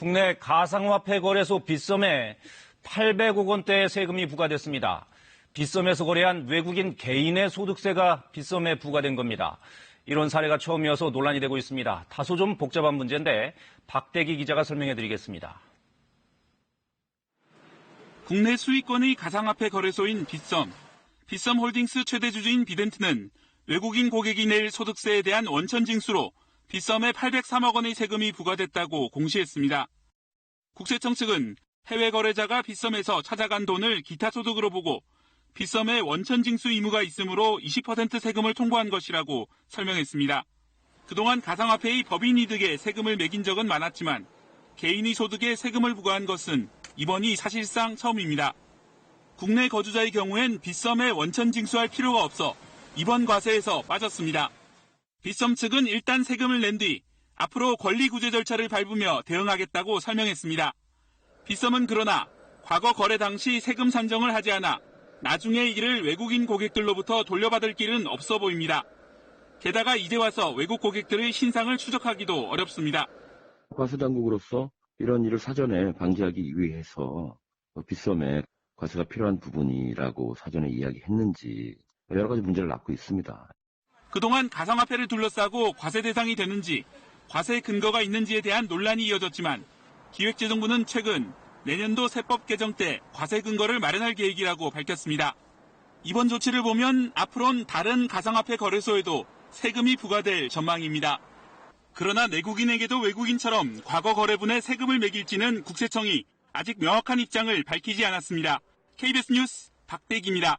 국내 가상화폐 거래소 빗썸에 800억 원대의 세금이 부과됐습니다. 빗썸에서 거래한 외국인 개인의 소득세가 빗썸에 부과된 겁니다. 이런 사례가 처음이어서 논란이 되고 있습니다. 다소 좀 복잡한 문제인데 박대기 기자가 설명해 드리겠습니다. 국내 수익권의 가상화폐 거래소인 빗썸. 빗썸홀딩스 최대 주주인 비덴트는 외국인 고객이 낼 소득세에 대한 원천 징수로 빗썸에 803억 원의 세금이 부과됐다고 공시했습니다. 국세청 측은 해외 거래자가 빗썸에서 찾아간 돈을 기타 소득으로 보고 빗썸에 원천 징수 의무가 있으므로 20% 세금을 통보한 것이라고 설명했습니다. 그동안 가상화폐의 법인 이득에 세금을 매긴 적은 많았지만 개인의 소득에 세금을 부과한 것은 이번이 사실상 처음입니다. 국내 거주자의 경우엔 빗썸에 원천 징수할 필요가 없어 이번 과세에서 빠졌습니다. 빗썸 측은 일단 세금을 낸 뒤 앞으로 권리 구제 절차를 밟으며 대응하겠다고 설명했습니다. 빗썸은 그러나 과거 거래 당시 세금 산정을 하지 않아 나중에 이를 외국인 고객들로부터 돌려받을 길은 없어 보입니다. 게다가 이제 와서 외국 고객들의 신상을 추적하기도 어렵습니다. 과세당국으로서 이런 일을 사전에 방지하기 위해서 빗썸에 과세가 필요한 부분이라고 사전에 이야기했는지 여러 가지 문제를 낳고 있습니다. 그동안 가상화폐를 둘러싸고 과세 대상이 되는지 과세 근거가 있는지에 대한 논란이 이어졌지만 기획재정부는 최근 내년도 세법 개정 때 과세 근거를 마련할 계획이라고 밝혔습니다. 이번 조치를 보면 앞으로는 다른 가상화폐 거래소에도 세금이 부과될 전망입니다. 그러나 내국인에게도 외국인처럼 과거 거래분에 세금을 매길지는 국세청이 아직 명확한 입장을 밝히지 않았습니다. KBS 뉴스 박대기입니다.